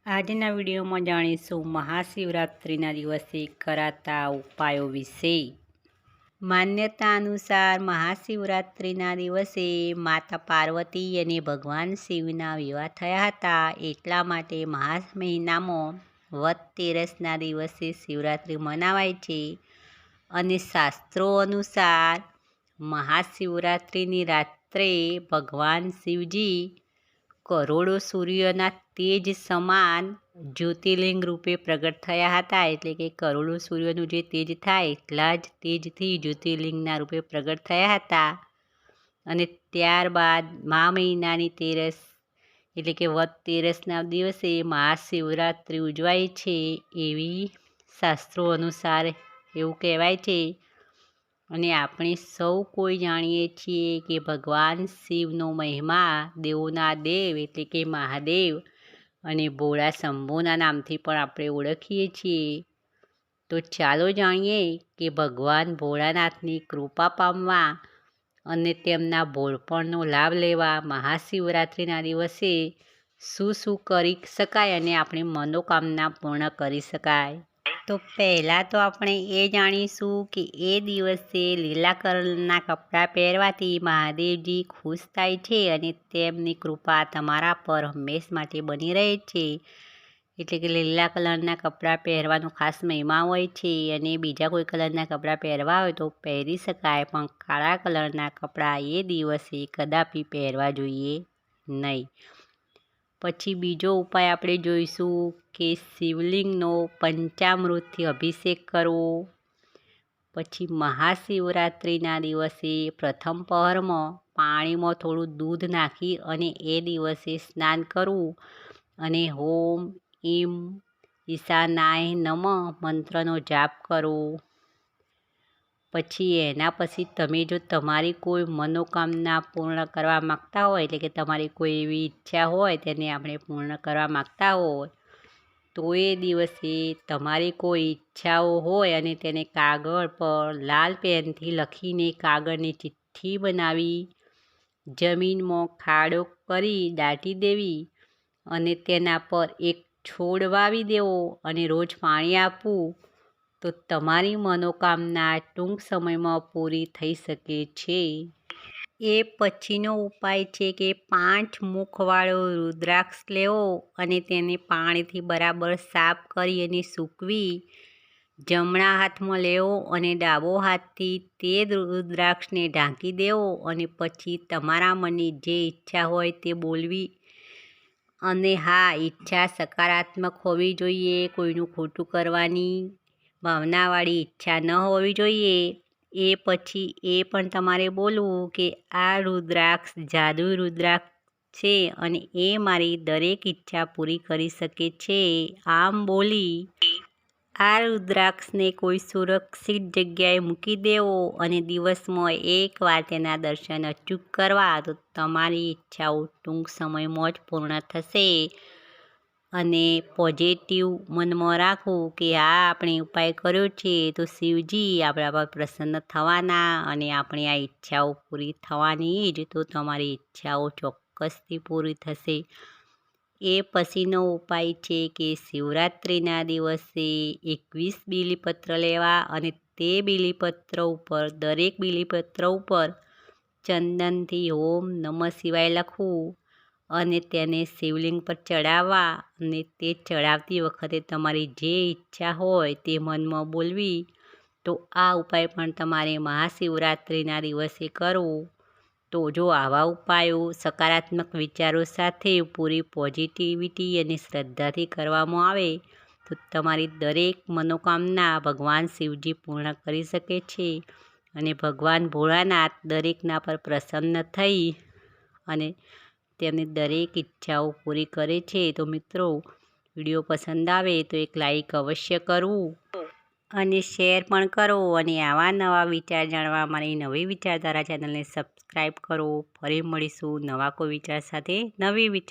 આજના વિડીયોમાં જાણીશું મહાશિવરાત્રિના દિવસે કરાતા ઉપાયો વિશે। માન્યતા અનુસાર મહાશિવરાત્રિના દિવસે માતા પાર્વતી અને ભગવાન શિવના વિવાહ થયા હતા। એટલા માટે માસ મહિનામાં વદ તેરસના દિવસે શિવરાત્રિ મનાવાય છે અને શાસ્ત્રો અનુસાર મહાશિવરાત્રિની રાત્રે ભગવાન શિવજી કરોડો સૂર્યના તેજ સમાન જ્યોતિર્લિંગ રૂપે પ્રગટ થયા હતા। એટલે કે કરોડો સૂર્યનું જે તેજ થાય એટલા જ તેજથી જ્યોતિર્લિંગના રૂપે પ્રગટ થયા હતા। અને ત્યારબાદ મા મહિનાની તેરસ એટલે કે વદ તેરસના દિવસે મહાશિવરાત્રિ ઉજવાય છે એવી શાસ્ત્રો અનુસાર એવું કહેવાય છે। અને આપણે સૌ કોઈ જાણીએ છીએ કે ભગવાન શિવનો મહિમા દેવોના દેવ એટલે કે મહાદેવ અને ભોળા શંભુના નામથી પણ આપણે ઓળખીએ છીએ। તો ચાલો જાણીએ કે ભગવાન ભોળાનાથની કૃપા પામવા અને તેમના ભોળપણનો લાભ લેવા મહાશિવરાત્રિના દિવસે શું શું કરી શકાય અને આપણી મનોકામના પૂર્ણ કરી શકાય। તો પહેલાં તો આપણે એ જાણીશું કે એ દિવસે લીલા કલરના કપડાં પહેરવાથી મહાદેવજી ખુશ થાય છે અને તેમની કૃપા તમારા પર હંમેશ માટે બની રહે છે। એટલે કે લીલા કલરના કપડાં પહેરવાનો ખાસ મહિમા હોય છે અને બીજા કોઈ કલરના કપડાં પહેરવા હોય તો પહેરી શકાય, પણ કાળા કલરના કપડાં એ દિવસે કદાપી પહેરવા જોઈએ નહીં। પછી બીજો ઉપાય આપણે જોઈશું કે શિવલિંગનો પંચામૃતથી અભિષેક કરવો। પછી મહાશિવરાત્રિના દિવસે પ્રથમ પહરમાં પાણીમાં થોડું દૂધ નાખી અને એ દિવસે સ્નાન કરવું અને ઓમ ઈમ ઈશાનાય નમઃ મંત્રનો જાપ કરવો। પછી એના પછી તમે જો તમારી કોઈ મનોકામના પૂર્ણ કરવા માગતા હોય એટલે કે તમારી કોઈ એવી ઈચ્છા હોય તેને આપણે પૂર્ણ કરવા માગતા હોય તો એ દિવસે તમારી કોઈ ઈચ્છાઓ હોય અને તેને કાગળ પર લાલ પેનથી લખીને કાગળની ચિઠ્ઠી બનાવી જમીનમાં ખાડો કરી દાટી દેવી અને તેના પર એક છોડ વાવી દેવો અને રોજ પાણી આપવું તો તમારી મનોકામના ટૂંક સમયમાં પૂરી થઈ શકે છે। એ પછીનો ઉપાય છે કે 5 મુખવાળો રુદ્રાક્ષ લેવો અને તેને પાણીથી બરાબર સાફ કરી અને સૂકવી જમણા હાથમાં લેવો અને ડાબો હાથથી તે રુદ્રાક્ષને ઢાંકી દેવો અને પછી તમારા મનની જે ઈચ્છા હોય તે બોલવી। અને હા, ઈચ્છા સકારાત્મક હોવી જોઈએ, કોઈનું ખોટું કરવાની ભાવનાવાળી ઈચ્છા ન હોવી જોઈએ। એ પછી એ પણ તમારે બોલવું કે આ રુદ્રાક્ષ જાદુઈ રુદ્રાક્ષ છે અને એ મારી દરેક ઈચ્છા પૂરી કરી શકે છે। આમ બોલી આ રુદ્રાક્ષને કોઈ સુરક્ષિત જગ્યાએ મૂકી દેવો અને દિવસમાં એકવાર તેના દર્શન અચૂક કરવા તો તમારી ઈચ્છાઓ ટૂંક સમયમાં જ પૂર્ણ થશે। અને પોઝિટિવ મનમાં રાખવું કે આ આપણે ઉપાય કર્યો છે તો શિવજી આપણા પર પ્રસન્ન થવાના અને આપણી આ ઈચ્છાઓ પૂરી થવાની જ, તો તમારી ઈચ્છાઓ ચોક્કસથી પૂરી થશે। એ પછીનો ઉપાય છે કે શિવરાત્રિના દિવસે 21 બીલીપત્ર લેવા અને તે બીલીપત્ર ઉપર દરેક બીલીપત્ર ઉપર ચંદનથી ઓમ નમઃ શિવાય લખવું અને તેને શિવલિંગ પર ચડાવવા અને તે ચડાવતી વખતે તમારી જે ઈચ્છા હોય તે મનમાં બોલવી। તો આ ઉપાય પણ તમારે મહાશિવરાત્રિના દિવસે કરવો। તો જો આવા ઉપાયો સકારાત્મક વિચારો સાથે પૂરી પોઝિટિવિટી અને શ્રદ્ધાથી કરવામાં આવે તો તમારી દરેક મનોકામના ભગવાન શિવજી પૂર્ણ કરી શકે છે અને ભગવાન ભોળાનાથ દરેકના પર પ્રસન્ન થઈ અને તેમની દરેક ઈચ્છાઓ પૂરી કરે છે। તો મિત્રો, વિડીયો પસંદ આવે તો એક લાઈક અવશ્ય કરવું અને શેર પણ કરો અને આવા નવા વિચાર જાણવા અમારી નવી વિચારધારા ચેનલને સબસ્ક્રાઈબ કરો। ફરી મળીશું નવા કોઈ વિચાર સાથે નવી વિચાર